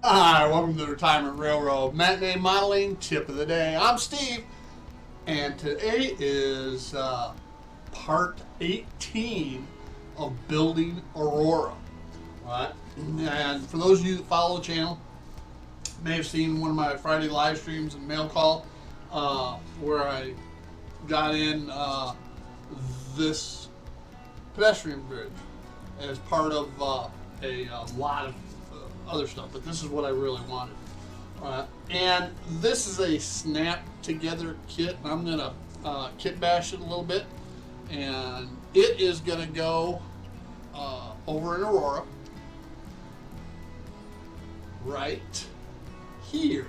Hi, welcome to the Retirement Railroad Matinee Modeling Tip of the Day. I'm Steve, and today is part 18 of building Aurora. Right? And for those of you that follow the channel, may have seen one of my Friday live streams and mail call where I got in this pedestrian bridge as part of a lot of other stuff, but this is what I really wanted. And this is a snap together kit, and I'm gonna kit bash it a little bit, and it is gonna go over in Aurora right here.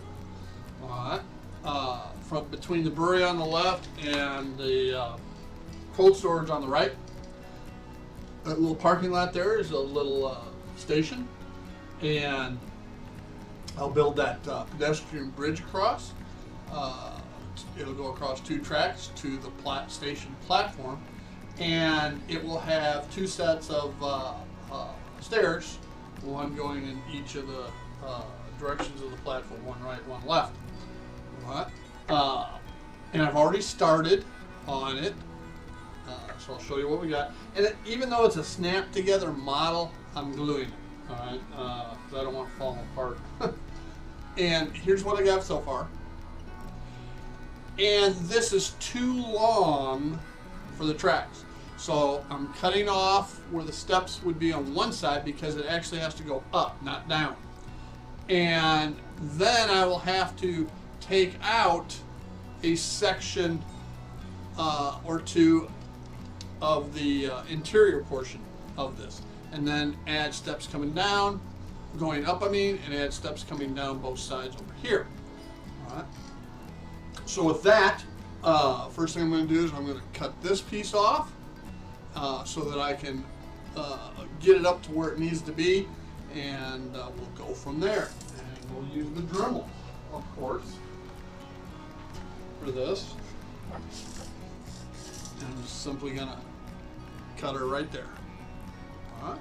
From between the brewery on the left and the cold storage on the right. That little parking lot there is a little station, and I'll build that pedestrian bridge across. It'll go across two tracks to the station platform, and it will have two sets of stairs, one going in each of the directions of the platform, one right, one left. And I've already started on it, so I'll show you what we got. And even though it's a snap together model, I'm gluing it. Alright, because I don't want it falling apart. And here's what I got so far. And this is too long for the tracks. So I'm cutting off where the steps would be on one side because it actually has to go up, not down. And then I will have to take out a section or two of the interior portion of this, and then add steps coming down, going up and add steps coming down both sides over here. All right. So with that, first thing I'm going to do is I'm going to cut this piece off so that I can get it up to where it needs to be, and we'll go from there. And we'll use the Dremel, of course, for this. And I'm just simply going to cut her right there. All right.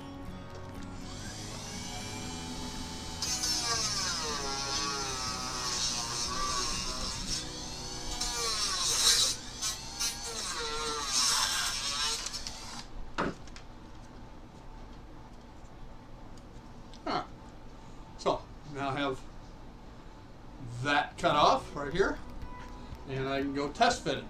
So now I have that cut off right here, and I can go test fit it.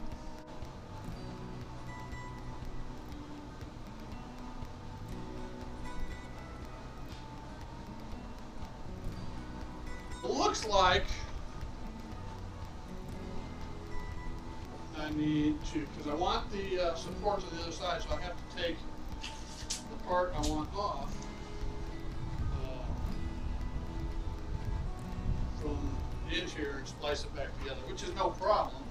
It looks like I need to, because I want the supports on the other side, so I have to take the part I want off from the interior and splice it back together, which is no problem.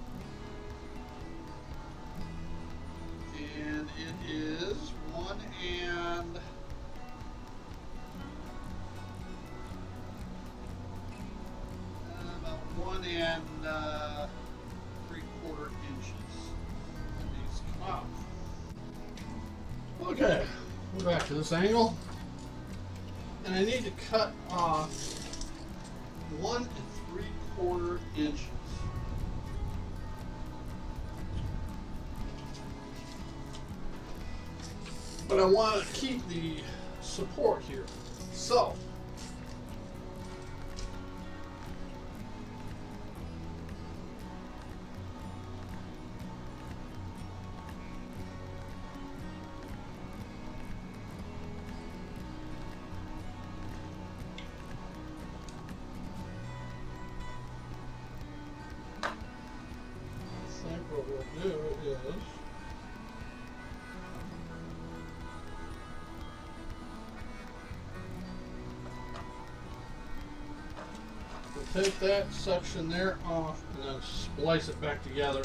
And it is 1 and about 1 and 3/4 inches. That needs to come out. Okay, we're back to this angle, and I need to cut off 1 3/4 inches. But I want to keep the support here. So I think what we'll do is we'll take that section there off and then splice it back together,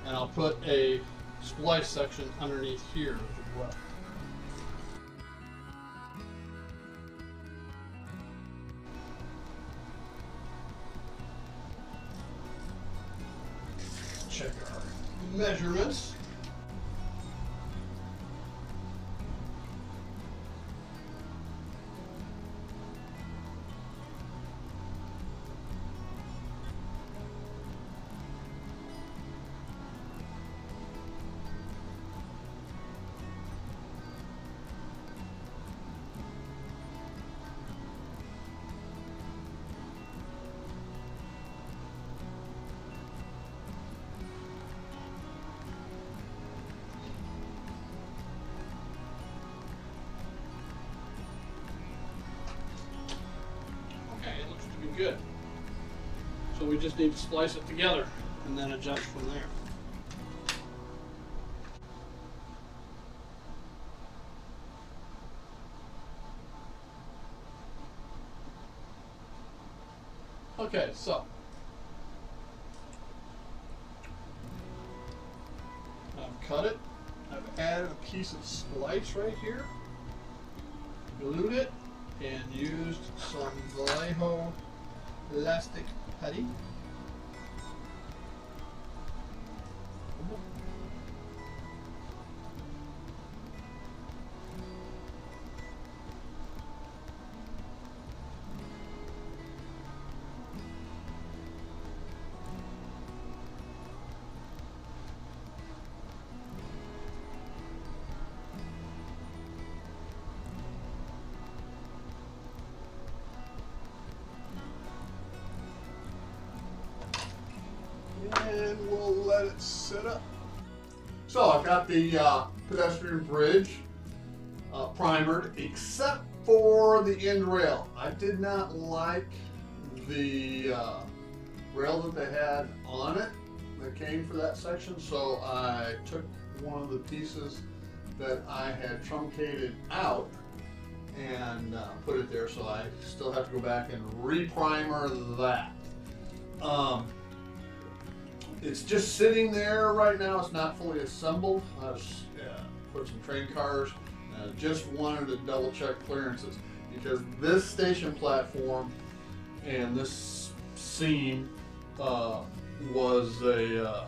and I'll put a splice section underneath here as well. Check our measurements. good. So we just need to splice it together and then adjust from there. Okay, so I've cut it. I've added a piece of splice right here, glued it, and used some Vallejo elastic putty. And we'll let it sit up. So I've got the pedestrian bridge primered, except for the end rail. I did not like the rail that they had on it that came for that section, so I took one of the pieces that I had truncated out and put it there, so I still have to go back and re-primer that. It's just sitting there right now. It's not fully assembled. I've put some train cars. I just wanted to double check clearances because this station platform and this seam was a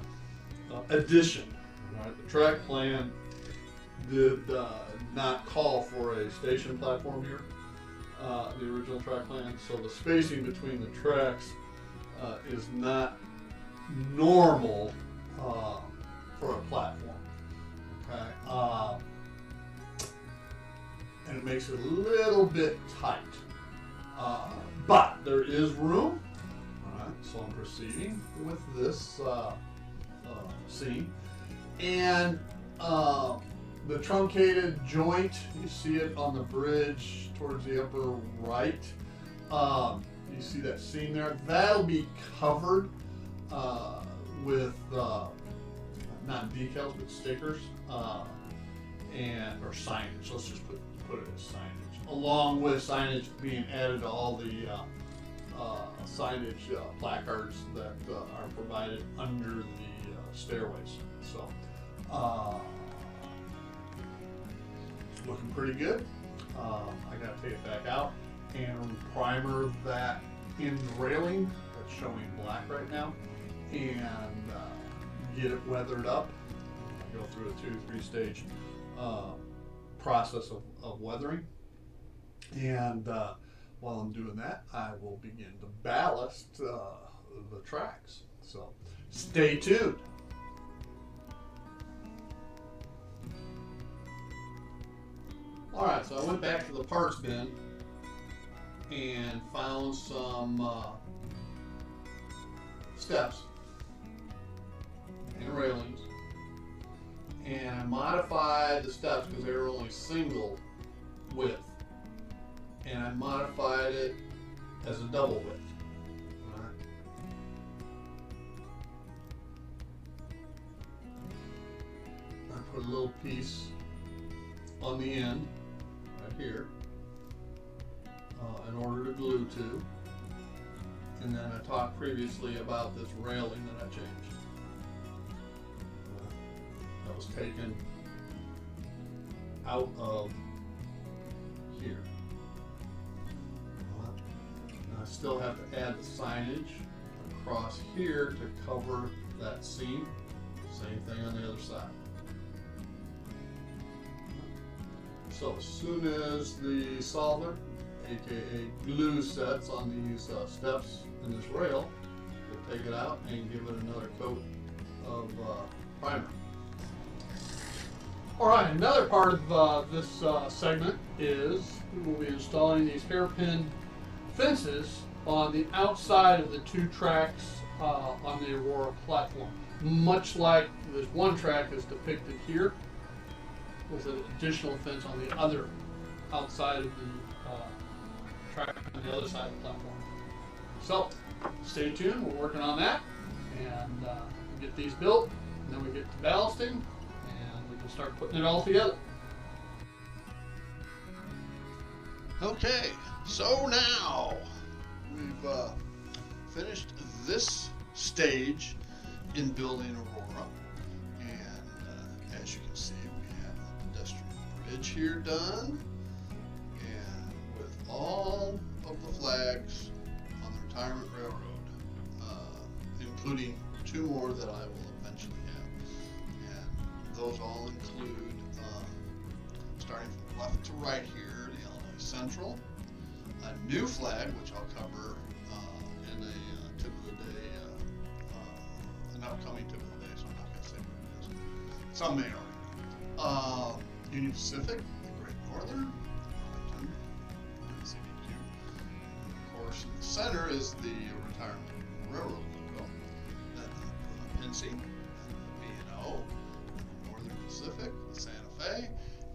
addition. Right? The track plan did not call for a station platform here, the original track plan. So the spacing between the tracks is not normal for a platform. Okay, and it makes it a little bit tight, but there is room. All right, so I'm proceeding with this seam, and the truncated joint, you see it on the bridge towards the upper right. You see that seam there? That'll be covered with not decals but stickers and or signage. Let's just put it as signage, along with signage being added to all the signage placards that are provided under the stairways. So looking pretty good. I gotta take it back out and primer that end railing that's showing black right now, and get it weathered up. Go through a 2-3 stage process of weathering, and while I'm doing that, I will begin to ballast the tracks. So stay tuned. All right, so I went back to the parts bin and found some steps and railings, and I modified the steps because they were only single width, and I modified it as a double width. All right. I put a little piece on the end right here in order to glue to. And then I talked previously about this railing that I changed. That was taken out of here. And I still have to add the signage across here to cover that seam. Same thing on the other side. So as soon as the solder, aka glue, sets on these steps in this rail, we'll take it out and give it another coat of primer. All right, another part of this segment is we will be installing these hairpin fences on the outside of the two tracks on the Aurora platform, much like this one track is depicted here, with an additional fence on the other outside of the track on the other side of the platform. So stay tuned. We're working on that, and get these built, and then we get to ballasting, and we can start putting it all together. Okay, so now we've finished this stage in building Aurora, and as you can see, we have the pedestrian bridge here done, and with all of the flags on the retirement railroad, including 2 more that I will eventually have, and those all include, starting from left to right here, the Illinois Central, a new flag which I'll cover in a tip of the day, an upcoming tip of the day, so I'm not going to say what it is. Some may already. Union Pacific, the Great Northern, Arlington, CDQ. Of course, in the center is the Retirement Railroad logo. Then Fencing, B&O, Northern Pacific, the Santa Fe,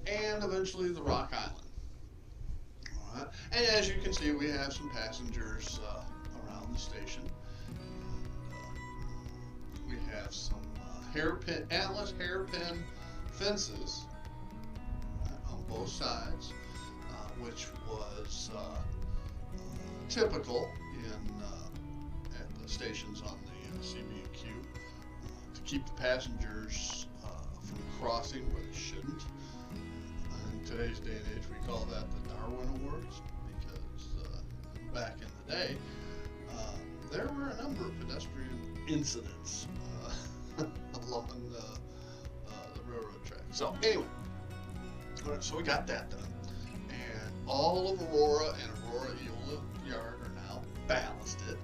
and eventually the Rock Island. All right. And as you can see, we have some passengers around the station. We have some Atlas hairpin fences on both sides, which was typical at the stations on the CB&Q to keep the passengers from crossing where they shouldn't. In today's day and age, we call that the Darwin Awards, because back in the day, there were a number of pedestrian incidents along the railroad track. So anyway, all right, so we got that done, and all of Aurora and Aurora Eola Yard are now ballasted.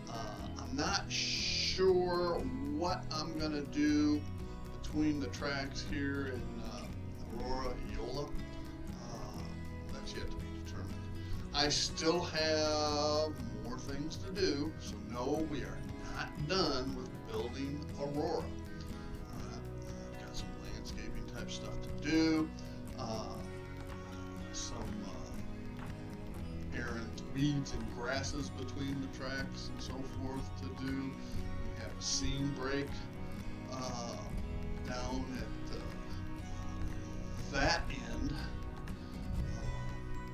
I'm not sure what I'm gonna do between the tracks here in Aurora Eola. That's yet to be determined. I still have more things to do, so no, we are not done with building Aurora. I've got some landscaping type stuff to do, some errant weeds and grasses between the tracks and so forth to do. We have a seam break down at that end,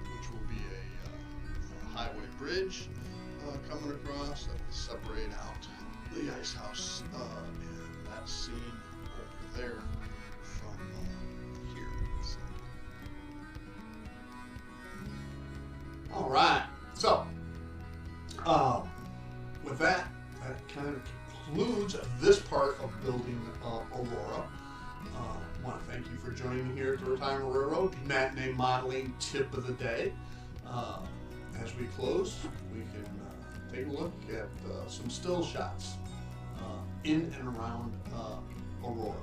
which will be a highway bridge coming across that will separate out the ice house and that seam over there from here. So. All right. So, with that kind of concludes this part of building Aurora. I want to thank you for joining me here at the Retirement Railroad Matinee Modeling Tip of the Day. As we close, we can take a look at some still shots in and around Aurora.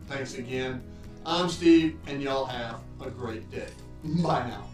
Thanks again. I'm Steve, and y'all have a great day. Bye now.